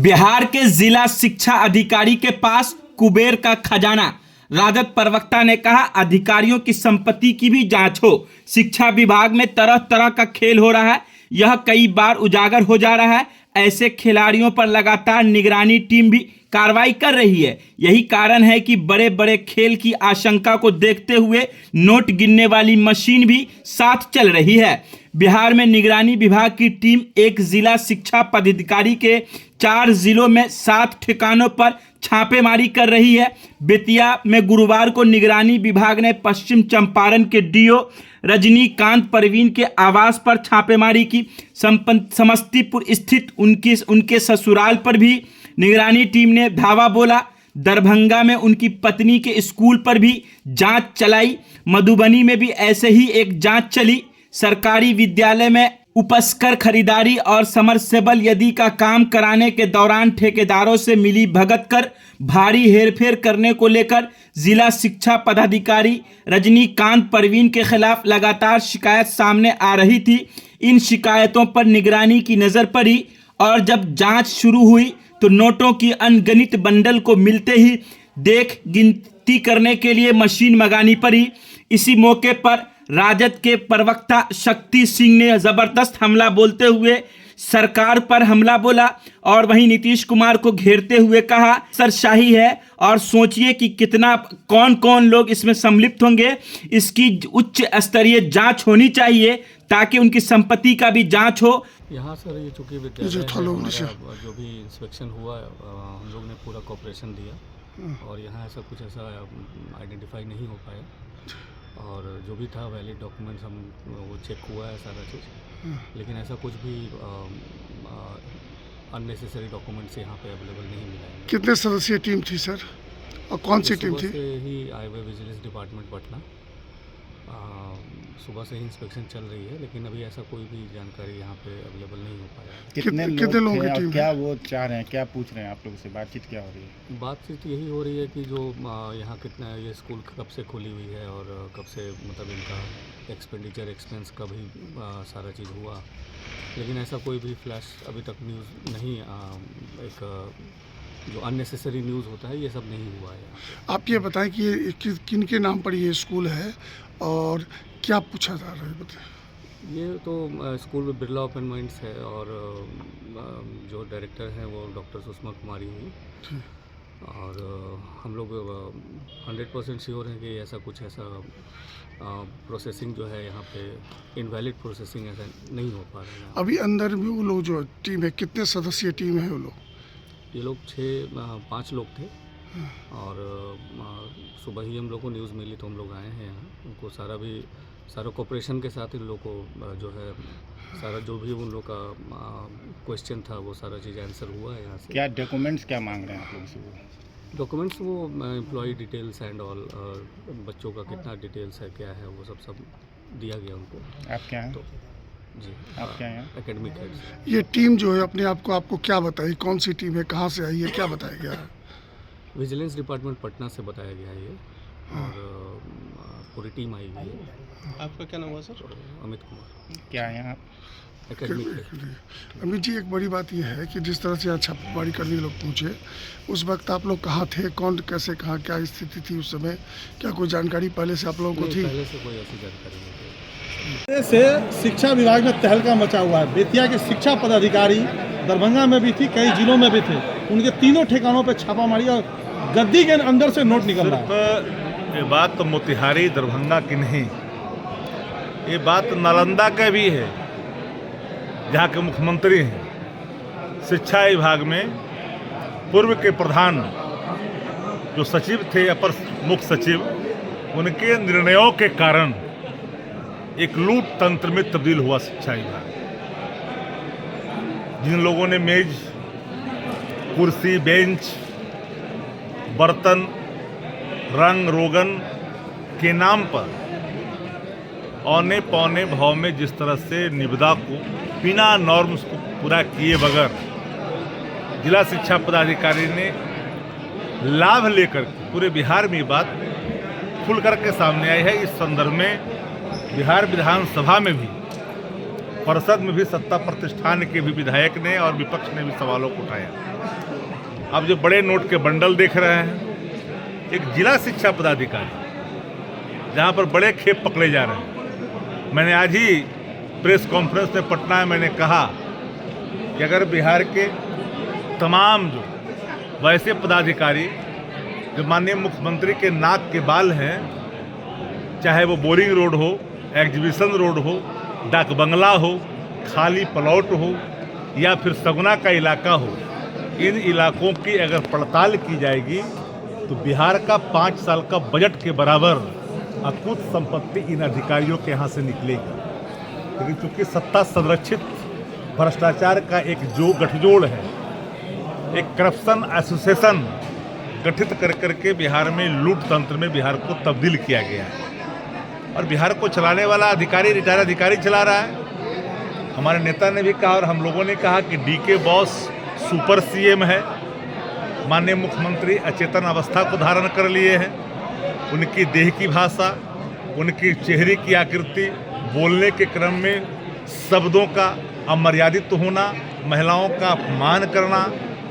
बिहार के जिला शिक्षा अधिकारी के पास कुबेर का खजाना। राजद प्रवक्ता ने कहा, अधिकारियों की संपत्ति की भी जांच हो। शिक्षा विभाग में तरह तरह का खेल हो रहा है, यह कई बार उजागर हो जा रहा है। ऐसे खिलाड़ियों पर लगातार निगरानी टीम भी कार्रवाई कर रही है। यही कारण है कि बड़े बड़े खेल की आशंका को देखते हुए नोट गिनने वाली मशीन भी साथ चल रही है। बिहार में निगरानी विभाग की टीम एक जिला शिक्षा पदाधिकारी के 4 जिलों में 7 ठिकानों पर छापेमारी कर रही है। बेतिया में गुरुवार को निगरानी विभाग ने पश्चिम चंपारण के डीओ रजनीकांत परवीन के आवास पर छापेमारी की। समस्तीपुर स्थित उनके ससुराल पर भी निगरानी टीम ने धावा बोला। दरभंगा में उनकी पत्नी के स्कूल पर भी जांच चलाई। मधुबनी में भी ऐसे ही एक जांच चली। सरकारी विद्यालय में उपस्कर खरीदारी और समरसेबल यदि का काम कराने के दौरान ठेकेदारों से मिली भगत कर भारी हेरफेर करने को लेकर जिला शिक्षा पदाधिकारी रजनीकांत परवीन के खिलाफ लगातार शिकायत सामने आ रही थी। इन शिकायतों पर निगरानी की नज़र पड़ी और जब जांच शुरू हुई तो नोटों की अनगिनत बंडल को मिलते ही देख गिनती करने के लिए मशीन मंगानी पड़ी। इसी मौके पर राजद के प्रवक्ता शक्ति सिंह ने जबरदस्त हमला बोलते हुए सरकार पर हमला बोला और वहीं नीतीश कुमार को घेरते हुए कहा, सरशाही है और सोचिए कि कितना कौन कौन लोग इसमें सम्मिलित होंगे। इसकी उच्च स्तरीय जांच होनी चाहिए ताकि उनकी संपत्ति का भी जांच हो। यहाँ सर ये चूँकि विद्यालय जो भी इंस्पेक्शन हुआ हम लोग ने पूरा कोऑपरेशन दिया और यहाँ ऐसा कुछ ऐसा आइडेंटिफाई नहीं हो पाया और जो भी था वैलिड डॉक्यूमेंट्स हम वो चेक हुआ है सारा चीज़, लेकिन ऐसा कुछ भी अननेसेसरी डॉक्यूमेंट्स यहाँ पे अवेलेबल नहीं मिला है। कितने सदस्यीय टीम थी सर और कौन सी टीम थी? सुबह से ही आए हुए विजिलेंस डिपार्टमेंट पटना, सुबह से ही इंस्पेक्शन चल रही है, लेकिन अभी ऐसा कोई भी जानकारी यहाँ पे अवेलेबल नहीं हो पाया। कितने लोगों की टीम? क्या वो चाह रहे हैं, क्या पूछ रहे हैं आप लोगों से? बातचीत क्या हो रही है? बातचीत यही हो रही है कि जो यहाँ कितना ये स्कूल कब से खुली हुई है और कब से मतलब इनका एक्सपेंडिचर एक्सपेंस का भी सारा चीज़ हुआ, लेकिन ऐसा कोई भी फ्लैश अभी तक न्यूज़ नहीं, एक जो अननेसेसरी न्यूज़ होता है ये सब नहीं हुआ है। आप ये बताएं कि ये किन के नाम पर ये स्कूल है और क्या पूछा जा रहा है, बताएं। ये तो स्कूल में बिरला ओपन माइंड्स है और जो डायरेक्टर हैं वो डॉक्टर सुषमा कुमारी हुई और हम लोग 100% श्योर हैं कि ऐसा कुछ ऐसा प्रोसेसिंग जो है यहाँ पे इनवैलिड प्रोसेसिंग ऐसा नहीं हो पा रहा है। अभी अंदर में वो लोग जो टीम है, कितने सदस्यीय टीम है वो लोग? ये लोग 5 लोग थे और सुबह ही हम लोग को न्यूज़ मिली तो हम लोग आए हैं यहाँ। उनको सारा कोऑपरेशन के साथ इन लोग को जो है सारा जो भी उन लोग का क्वेश्चन था वो सारा चीज़ आंसर हुआ है यहाँ से। क्या डॉक्यूमेंट्स क्या मांग रहे हैं आप लोगों से? वो डॉक्यूमेंट्स वो एम्प्लॉय डिटेल्स एंड ऑल, बच्चों का कितना डिटेल्स है क्या है वो सब दिया गया उनको। आप क्या हैं? तो जी आप क्या हैं? Academic head. ये टीम जो है अपने आप को आपको क्या बताई, कौन सी टीम है, कहाँ से आई है, क्या बताया गया है? विजिलेंस डिपार्टमेंट पटना से बताया गया है ये और पूरी टीम आई हुई है। आपका क्या नाम हुआ सर? अमित कुमार। क्या हैं आप? Academic head. अमित जी, एक बड़ी बात यह है कि जिस तरह से यहाँ छापेमारी करने के लोग पहुँचे, उस वक्त आप लोग कहाँ थे, कौन कैसे कहाँ, क्या स्थिति थी उस समय? क्या कोई जानकारी पहले से आप लोगों को थी? पहले से कोई ऐसी जानकारी नहीं थी। से शिक्षा विभाग में तहलका मचा हुआ है। बेतिया के शिक्षा पदाधिकारी दरभंगा में भी थी, कई जिलों में भी थे, उनके तीनों ठिकानों पर छापामारी और गद्दी के अंदर से नोट निकल रहा है। ये बात तो मोतिहारी दरभंगा की नहीं, ये बात नालंदा का भी है जहाँ के मुख्यमंत्री हैं। शिक्षा विभाग में पूर्व के प्रधान जो सचिव थे, अपर मुख्य सचिव, उनके निर्णयों के कारण एक लूट तंत्र में तब्दील हुआ शिक्षा विभाग। जिन लोगों ने मेज, कुर्सी, बेंच, बर्तन, रंग रोगन के नाम पर औने पौने भाव में जिस तरह से निविदा को बिना नॉर्म्स को पूरा किए बगैर जिला शिक्षा पदाधिकारी ने लाभ लेकर पूरे बिहार में ये बात खुल करके सामने आई है। इस संदर्भ में बिहार विधानसभा में भी परिषद में भी सत्ता प्रतिष्ठान के भी विधायक ने और विपक्ष ने भी सवालों को उठाया। अब जो बड़े नोट के बंडल देख रहे हैं, एक जिला शिक्षा पदाधिकारी जहां पर बड़े खेप पकड़े जा रहे हैं। मैंने आज ही प्रेस कॉन्फ्रेंस में पटना में मैंने कहा कि अगर बिहार के तमाम जो वैसे पदाधिकारी जो माननीय मुख्यमंत्री के नाक के बाल हैं, चाहे वो बोरिंग रोड हो, एग्जीबिशन रोड हो, डाक बंगला हो, खाली प्लॉट हो या फिर सगुना का इलाका हो, इन इलाकों की अगर पड़ताल की जाएगी तो बिहार का 5 साल का बजट के बराबर अकुत संपत्ति इन अधिकारियों के यहाँ से निकलेगी। लेकिन चूंकि सत्ता संरक्षित भ्रष्टाचार का एक जो गठजोड़ है, एक करप्शन एसोसिएशन गठित कर करके बिहार में लूट तंत्र में बिहार को तब्दील किया गया है और बिहार को चलाने वाला अधिकारी रिटायर्ड अधिकारी चला रहा है। हमारे नेता ने भी कहा और हम लोगों ने कहा कि डीके बॉस सुपर सीएम है। माननीय मुख्यमंत्री अचेतन अवस्था को धारण कर लिए हैं। उनकी देह की भाषा, उनकी चेहरे की आकृति, बोलने के क्रम में शब्दों का अमर्यादित होना, महिलाओं का अपमान करना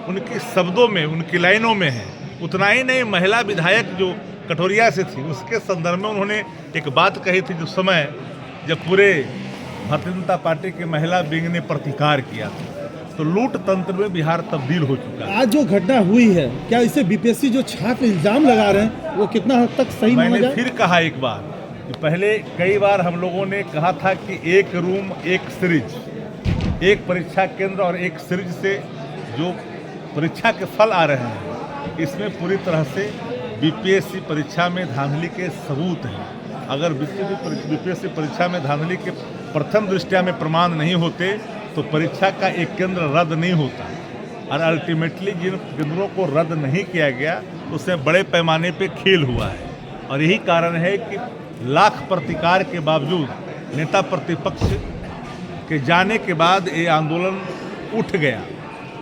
उनके शब्दों में, उनकी लाइनों में है। उतना ही नहीं, महिला विधायक जो कटोरिया से थी उसके संदर्भ में उन्होंने एक बात कही थी, जो समय जब पूरे भारतीय जनता पार्टी के महिला विंग ने प्रतिकार किया था। तो लूट तंत्र में बिहार तब्दील हो चुका है। आज जो घटना हुई है, क्या इसे बीपीएससी जो छात्र इल्जाम लगा रहे हैं वो कितना हद तक सही माना मैंने जाए? फिर कहा एक बार कि पहले कई बार हम लोगों ने कहा था कि एक रूम एक सीरीज, एक परीक्षा केंद्र और एक सीरीज से जो परीक्षा के फल आ रहे हैं, इसमें पूरी तरह से बीपीएससी परीक्षा में धांधली के सबूत हैं। अगर बीपीएससी परीक्षा में धांधली के प्रथम दृष्टया में प्रमाण नहीं होते तो परीक्षा का एक केंद्र रद्द नहीं होता और अल्टीमेटली जिन केंद्रों को रद्द नहीं किया गया उसमें बड़े पैमाने पे खेल हुआ है। और यही कारण है कि लाख प्रतिकार के बावजूद नेता प्रतिपक्ष के जाने के बाद ये आंदोलन उठ गया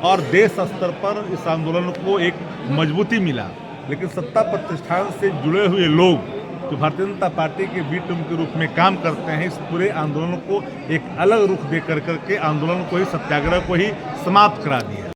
और देश स्तर पर इस आंदोलन को एक मजबूती मिला। लेकिन सत्ता प्रतिष्ठान से जुड़े हुए लोग जो भारतीय जनता पार्टी के बी टीम के रूप में काम करते हैं, इस पूरे आंदोलन को एक अलग रुख दे कर करके आंदोलन को ही, सत्याग्रह को ही समाप्त करा दिया।